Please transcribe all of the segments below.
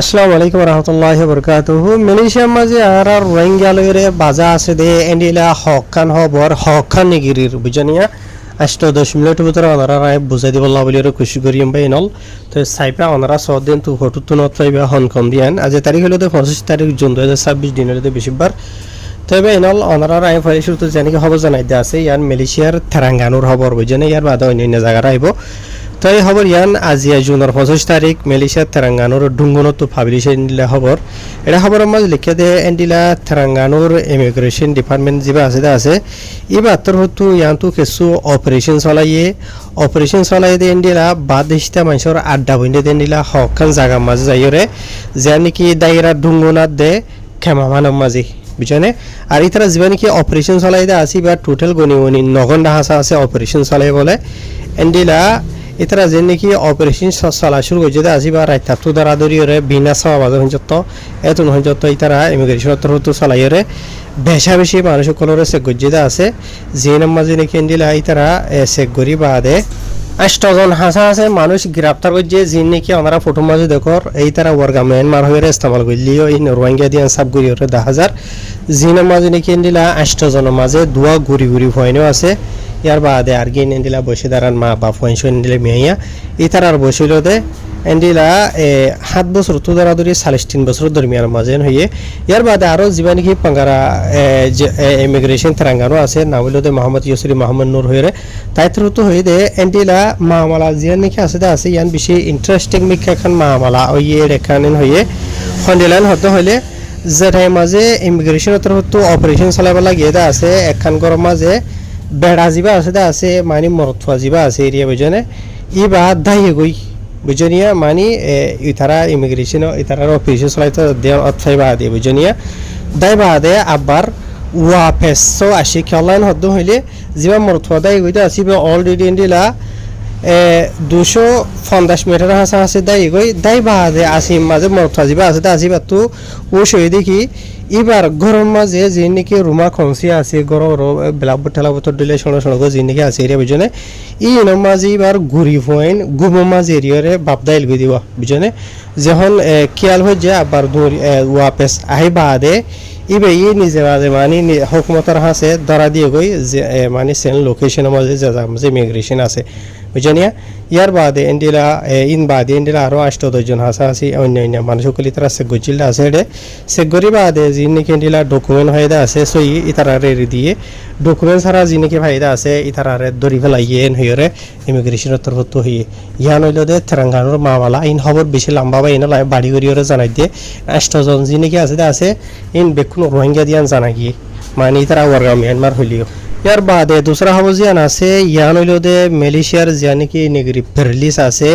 আসসালামু আলাইকুম রহমতুল্লাহি বরকাতুহু মালয়েশিয়ার মাঝে আর রোহিঙ্গা লইরে বাজা আছে দে এন্ডিলা হকান হবর হকান নিগিরির বুঝানিয়া 8-10 মিনিট ভিতরে ওনারা রায় বুঝাই দিব বলি খুশি করিম বাই নল তো সাইপা ওনারা 6 দিন তো ফটো তো নত পাইবা হনকম দিয়ান আজ তারিখ হলো 25 তারিখ জুন 2026 দিনের বেশিবার তবে এনল ওনারা রায় ফারি শুরু তো জানি খবর জানাই দে আছে ইয়ার মালয়েশিয়ার তেরাঙ্গানুর খবর বুঝানি ইয়ার বাদে অন্য জায়গা আইব তো এই খবর ইয়ান আজিয়া জুনের 25 তারিখ মালয়েশিয়ার তেরাঙ্গানুর ডুঙ্গনত পাবলিশন দিলে খবর এটা খবরের মাঝে লিখে দে এন্ডিলা তেরাঙ্গানুর ইমিগ্রেশন ডিপার্টমেন্ট যা আছে এবার তোর হতো ইয়ান্তু কিছু অপারেশন চলাইয়ে দে এন্ডিলা বাদ দিশটা মানুষের আড্ডা বইন্দে দে এন্ডিলা হকান জায়গা মাঝে যাইরে যা নাকি দায়রা ডুঙ্গনাত দে খেমা মানব মাঝে বুঝানে আর ইতারা যা নাকি অপারেশন চলাই দে আসি বা টোটাল গনি নগন্ডা হাসা আছে অপারেশন চলাই বলে এন্ডিলা ইতারা যে নাকি অপারেশন চলা শুরু করছে আসি বা রাত তো দরাদরিরে বিনা সাওয়া বাজার হঞ্চত এত হঞ্চত ইতারা ইমিগ্রেশন তো চলাইরে বেশি মানুষ সকলের চেক গজ্জিদা আছে যে নাম মাঝে নাকি এন্ডিলা ইতারা চেক করি বাদে 8 জন হাসা আছে মানুষ গ্রেপ্তার করছে যে নাকি ওনারা ফটো মাঝে দেখর এই তারা ওয়ার্গা মিয়ানমার হয়ে ইস্তেমাল করলিও এই রোহিঙ্গা দিয়ে সাব গরিয়রে 10,000 যে নাম মাঝে নাকি এন্ডিলা 8 জনের মাঝে দুয়া ঘুরি হয়নো আছে ইয়ার বাদে আর গিন এন্ডিলা বসে দাঁড়ান মা বাপ হইনস এন্ডিলা মেয়া ইতার আর বসিল দে এন্ডিলা 7 বছর তো ধরি 3.5 বছর দরমিয়ার মাঝে হইয়ে ইয়ার বাদে আরো জীবা নাকি পাঙ্গারা ইমিগ্রেশন তেরাঙ্গানো আছে না হইল দে মোহাম্মদ ইউসুরি মোহাম্মদ নূর হইরে তাইতর তো হই দে এন্ডিলা মামলা জিয়ান নাকি আছে ইয়ান বেশি ইন্টারেস্টিং মিকা খান মামলা হইয়ে রেখানেন হইয়ে হন্ডিলান হতে হইলে যেটাই মাঝে ইমিগ্রেশন তো অপারেশন চালাবা লাগিয়ে আছে একখান গরম মাঝে বেড়া যা আছে মানে মরথুয়া যা আছে এরিয়া বুঝনে ইবা দাইয়ে গই বুঝনিয়া মানে ইতারা ইমিগ্রেশন ইতারার অফিসে চলাইতে দেওয়ার অর্থাই বা দিয়ে বুঝনিয়া দাই বাদে আবার ওয়াপেস আসি খেলাইন হদ্দ হইলে যা মরথুয়া দাই গইতে আসিবে অলরেডি এন্ডিলা 250 মিটার হাসা আছে দাই গই দাই বাদে আসি মাঝে মরথুয়া যা আছে আসিবা তো ও সই দেখি এবার গরম মাঝে যে নাকি রুমা খংসি আছে গরম বেলাব ঠেলা বতর দিলে শোনো যে নাকি আছে এরিয়া বুঝনে ই মাঝে এবার ঘুরি ফোন গুম মাঝে এরিয়ারে বাপদাইল গই দিবা বুঝনে যখন খেয়াল হয়ে যায় আবার ওয়াপেস আহি বাদে ইবে ই নিজে মাঝে মানে হুকুমতর হাসে ধরা দিয়ে গই যে মানে সেন লোকেশনের মাঝে যে ইমিগ্রেশন আছে বুঝনিয়া ইয়ার বাদে এন্ডিলা বাদে এন্ডিলা আরো 8-10 জন হাসা আসি অন্য মানুষ সকলে তারা সে গজিল্লা আছে রে সে গরি বাদে যিনি এন্ডিলা ডকুমেন্ট হয়ে আছে সই ইতারা রে দিয়ে ডকুমেন্ট ছাড়া যিনি ফায়দা আছে ইতারা রে দরি ফেলাইয়ে হইরে ইমিগ্রেশনের তরফ তো হইয়ে ইয়ান হইল দে তেরাঙ্গানোর মামলা ইন খবর বেশি লম্বা বা ইন বাড়ি গরিয়রে জানাই দিয়ে 8 জন যিনি আছে ইন বেকুন রোহিঙ্গা দিয়ান জানা গিয়ে মানে ইতারা ওয়ার্গা মিয়ানমার হইলিও ইয়ার বাদে দুসরা খবর জিয়ান আছে ইয়ান হইল দে মালয়েশিয়ার জিয়ানি কি নিগরি পেরলিস আছে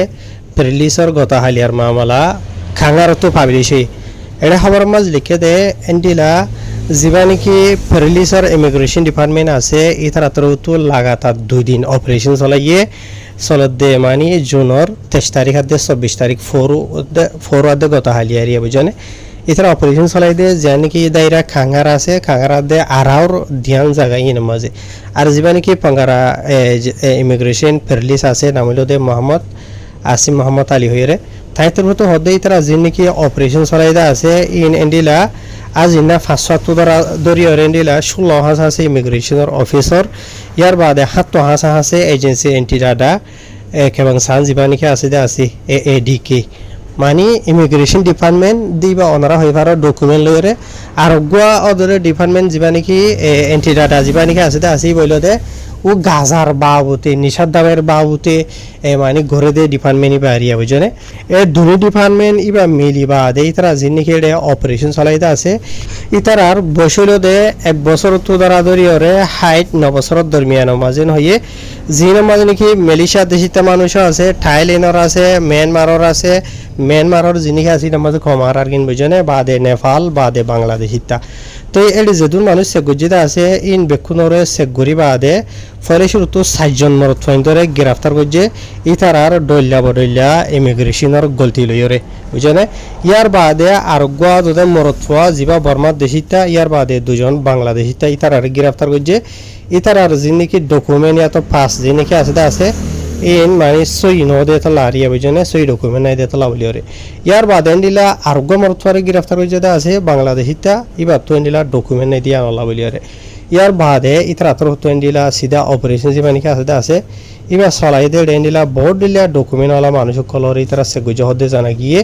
পেরলিসর গতা হালিয়ার মামলা খাঙ্গার তো পাবলিশে এটা খবর মাঝ লিখে দে এন্ডিলা যা নাকি পেরলিসর ইমিগ্রেশন ডিপার্টমেন্ট আছে ইতারা তো লাগাতার 2 দিন অপারেশন চলাইয়ে চলত দে মানে জুনের 23 তারিখ আর 24 তারিখ ফোর গতা হালিয়ার ইয়ে বুঝনে ইতারা অপারেশন চলাই দে যা নাকি দায়রা খাঙ্গার আছে খাঙ্গার দে আরাউর ধ্যান জায়গা ইন মাঝে আর যা নাকি পাঙ্গারা ইমিগ্রেশন পেরলিস আছে নাম হইল দে মোহাম্মদ আসিম মোহাম্মদ আলী হইরে তাইতর মতো হদে ইতারা যে নাকি অপারেশন চলাই দে আছে ইন এন্ডিলা আজ ইনা 500 দরিয়া এন্ডিলা 16 হাস আছে ইমিগ্রেশনের অফিসার ইয়ার বাদে 7 হাস আছে এজেন্সি এন্টিডাডা কেবং সান যা নাকি আছে দে আছে এএডিকে মানে ইমিগ্রেশন ডিপার্টমেন্ট দিবা ওনারা হইবার ডকুমেন্ট লইরে আর গোয়া অদরে ডিপার্টমেন্ট যা নাকি এন্টিডাটা যা নাকি আছে বইল দে ও গাজার বাবুতে নিশার দামের বাবুতে মানে ঘরে দে ডিপার্টমেন্ট ইবা আরিয়া বুঝনে দুই ডিপার্টমেন্ট ইবা মিলিবা দে ইতারা যিনি খেড়ে অপারেশন চলাইতে আছে ইতারার বসইল দে 1 বছর তো ধরাধরি ওরে 9 বছরের দরমিয়ান মাঝে হইয়ে যিনি মাঝে নাকি মালয়েশিয়া দেশিতা মানুষ আছে থাইল্যান্ডর আছে মিয়ানমারর যিনি আছে মাঝে কমার আর কিন বুঝনে বাদে নেপাল বাদে বাংলাদেশিতা তো এটি যেদুন মানুষ সেগুজিতে আছে ইন বেক্ষুনরে সেগুরি বাদে ফলে শুরু তো 7 জন মরত ফাইন্দরে গ্রেফতার করছে ইতারার ডল্লা বডল্লা ইমিগ্রেশনের গলতি লইরে বুঝনে ইয়ার বাদে আর গোয়া দুদে মরত ফোয়া জিবা বর্মার দেশিতা ইয়ার বাদে 2 জন বাংলাদেশিতা ইতারার গ্রেফতার করছে ইতারার যিনি কি ডকুমেন্ট এত পাস যিনি কি আছে in মানে সই ন দে তো লারিয়া বুঝনে সই ডকুমেন্ট নাই দে তো লাউলি ওরে ইয়ার বাদে এন্ডিলা আরোগ্য মরতওয়ারে গ্রেফতার হয়ে যেটা আছে বাংলাদেশিতা ইবার তো এন্ডিলা ডকুমেন্ট নাই দিয়া আনলা বলি ওরে ইয়ার বাদে ইতার আতর তো এন্ডিলা সিধা অপারেশন যে মানে আছে ইবা চলাই দে এন্ডিলা বহুত দিলা ডকুমেন্ট ওলা মানুষ কলর ইতার আছে গুজ হদে জানা গিয়ে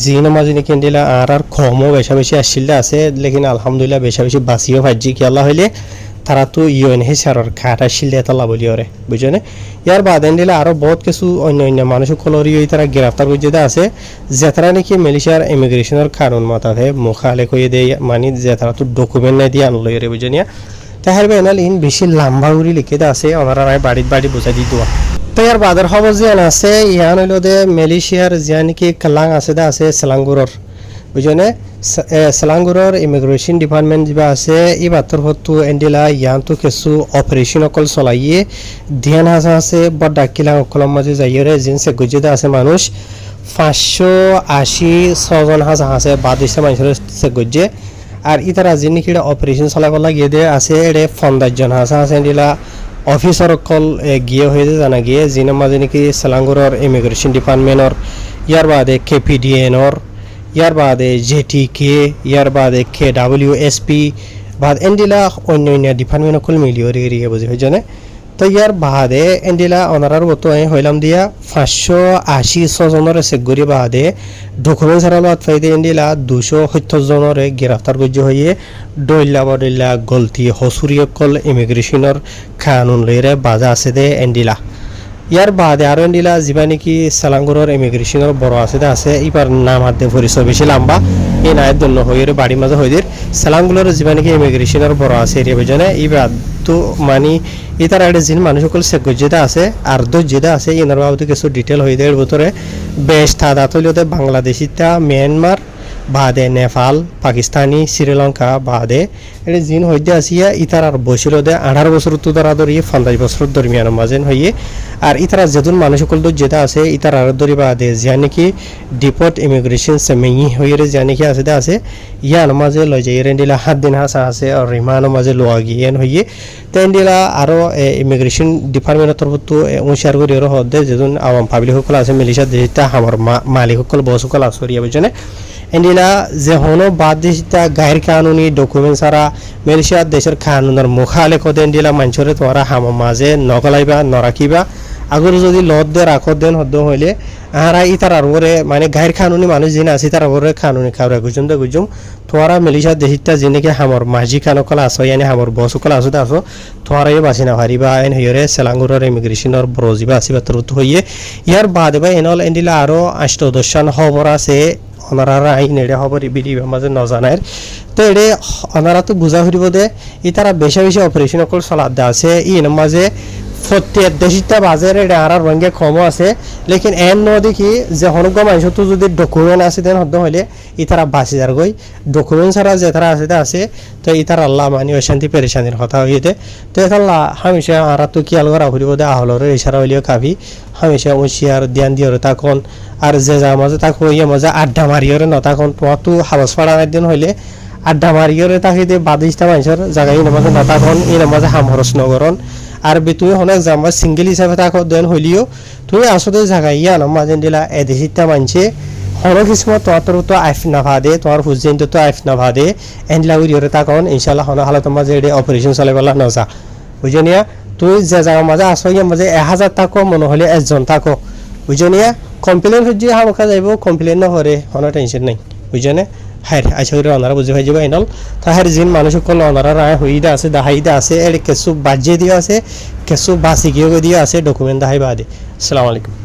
জিন মাজিনি কেন্ডিলা আর কমও বেশি আসছিল আছে লেকিন আলহামদুলিল্লাহ বেশি বাঁচিও ভাজি কি আল্লাহ হইলে তারা তো ইউএনএইচআরর খাটা শিলে তলা বলি ওরে বুঝনে ইয়ার বাদেন দিলে আরো বহুত কিছু অন্য মানুষ কলরি তারা গ্রেফতার করে যেটা আছে যে তারা নাকি মালয়েশিয়ার ইমিগ্রেশনের কানুন মতাতে মুখালে কইয়ে দেয় মানে যে তারা তো ডকুমেন্ট নাই দিয়ে আনলো রে বুঝনিয়া তাহার বেনাল ইন বেশি লম্বা উড়ি লিখে আছে ওনারা বাড়ি বুঝাই দি দেওয়া তো ইয়ার বাদের খবর যে আছে ইয়ান হইল দে মালয়েশিয়ার যে নাকি কালাং আছে দা আছে সেলাঙ্গুরর বুঝনে সেলাঙ্গুরর ইমিগ্রেশন ডিপার্টমেন্ট যা আছে এই বাতর হতো এন্ডিলা ইয়ান তো কিছু অপারেশন অকল চলাইয়ে ধ্যান হাসা আছে বড় ডাকিলা অকলম মাঝে যাইরে জিনসে গুজিদা আছে মানুষ 586 জন হাসা আছে বাদিসে মানুষের সে গুজে আর ইতারা যিনি কিটা অপারেশন চলাবার লাগিয়ে দে আছে এড়ে 50 জন হাসা আছে এন্ডিলা অফিসার অকল গিয়ে হয়ে জানা গিয়ে যিনি মাঝে নাকি সেলাঙ্গুরর ইমিগ্রেশন ডিপার্টমেন্টর ইয়ার বাদে কেপিডিএনর ইয়ার বাদে জেটিকে ইয়ার বাদে KWSP বাদ এন্ডিলা অন্য ডিপার্টমেন্ট কল মিলিও রে বুঝি হইজনে তো ইয়ার বাদে এন্ডিলা অনারার মতো হইলাম দিয়া 586 জনের সেগুরি বাদে ডকুমেন্ট সারালত ফাইদে এন্ডিলা 270 জনের গ্রেফতার করজ হইয়ে ডইলা গলতি হসুরি কল ইমিগ্রেশনের কানুন লইরে বাজা আছে দে এন্ডিলা ইয়ার বাদে আরো এন্ডিলা যিবা নাকি সেলাঙ্গুরর ইমিগ্রেশনের বড় আছে এবার নাম হাতে পরিচয় বেশি লম্বা এই নায়ের জন্য হইরে বাড়ির মাঝে হইদের সেলাঙ্গুরর যিবা নাকি ইমিগ্রেশনের বড় আছে এরিয়া বুঝনে এবার তো মানে ইতার একটা জিন মানুষ সকল সেগজ্জেদা আছে আর দজ্জেদা আছে ইনার বাবদ কিছু ডিটেল হয়ে দেয় ভিতরে বেশ তাদা তৈলতে বাংলাদেশিতা মিয়ানমার বাদে নেপাল পাকিস্তানি শ্রীলঙ্কা বাদে এটা জিন হইতে আসিয়া ইতার আর বসিল দে 18 বছর তো ধরা ধরিয়ে 50 বছর দরমিয়ান মাঝেন হইয়ে আর ইতারা যেদিন মানুষ সকল যেটা আছে ইতার আর ধরি বাদে যা নাকি ডিপোর্ট ইমিগ্রেশন সেমেই হইয়ে যা নাকি আছে ইয়ান মাঝে লই যাই রেন্ডিলা 7 দিন হাসা আছে আর রিমান মাঝে লোয়া গিয়েন হইয়ে তেন্ডিলা আরো ইমিগ্রেশন ডিপার্টমেন্টের তরফ তো উনশার করে হদে যেদিন আওয়াম পাবলিক সকল আছে মালয়েশিয়া দেশটা আমার মালিক সকল বস সকল আসরিয়া বুঝনে এন্ডিলা যে হনো বাদ দিশটা গায়ের কানুনি ডকুমেন্ট সারা মালয়েশিয়া দেশের কানুনের মুখালে কদে এন্ডিলা মানুষরে তোরা হাম মাঝে নকলাইবা নরাকিবা আগর যদি লত দে রাখো দেন হদ হইলে আহারা ইতার আরে মানে গায়ের কানুনি মানুষ যিনি আছে তার আরে কানুনি খাওয়া গুজুম তোরা মালয়েশিয়া দেশটা যিনিকে হামর মাঝি কানকলা আসো ইয়ানি হামর বস সকল আসতে আসো তোরা এই বাসি না হারিবা এন হইরে সেলাঙ্গুরর ইমিগ্রেশনের বরজিবা আসিবা তরুত হইয়ে ইয়ার বাদে বা এনল এন্ডিলা আরো 8-10 খবর আছে ওনারা আইন এড়ে খবর বিডিবি মাঝে নজানায় তো এড়ে ওনারা তো বুঝা ফুরিব দে ই তারা বেশি অপারেশন অকল চলাতে আছে ইন মাঝে প্রত্যেক দেশিটা বাজারে এটা আর রঙে কমও আছে লেকিন এন ন দেখি যে হনগ মানুষ তো যদি ডকুমেন্ট আছে দেন হদ হইলে ই তারা বাঁচি যার গই ডকুমেন্ট ছাড়া যে তারা আছে তো ই তার আল্লাহ মানে অশান্তি পেরেশানির কথা হইতে তো আল্লাহ হামেশা আর তো কি আলগরা ফুরিব দে আহলর ইশারা হইলেও খাবি হামেশা উশিয়ার ধ্যান দিও তখন আর যে যা মাঝে তাকে ইয়ে মজা আড্ডা মারিওরে নতাখন তোমার তো হাবস পাড়া একদিন হইলে আড্ডা মারিওরে তাকে দিয়ে বাদিসটা মানুষের জায়গায় নামাজে নতাখন এই নামাজে হামহরস নগরণ আর তুমি অনেক জামা সিঙ্গেল হিসাবে তাকে দেন হইলেও তুমি আসলে জায়গায় ইয়া নামাজ দিলা এদেশিটা মানছে হনো কিসমত তোমার তো আইফ না ভাদে তোমার হুজেন তো আইফ না ভাদে এন্ডলা উড়িওরে তাখন ইনশাআল্লাহ হনো হালত মাঝে এডে অপারেশন চলাইবলা নজা বুঝনিয়া তুই যে জায়গা মাঝে আসো ইয়া মাঝে 1000 টাকা মনে হলে 1 জন থাকো বুঝনিয়া কমপ্লেন হচ্ছে হামখা যাইব কমপ্লেন না হরে কোনো টেনশন নাই বুঝনে হাই আশা করি ওনারা বুঝে পাই যাব এনল তাহার জিন মানুষ সকল ওনারা রায় হইদা আছে দাহাইদা আছে এর কিছু বাজে দিয়া আছে কিছু বাসি গিয়ে দিয়া আছে ডকুমেন্ট দাহাই বাদে আসসালামু আলাইকুম।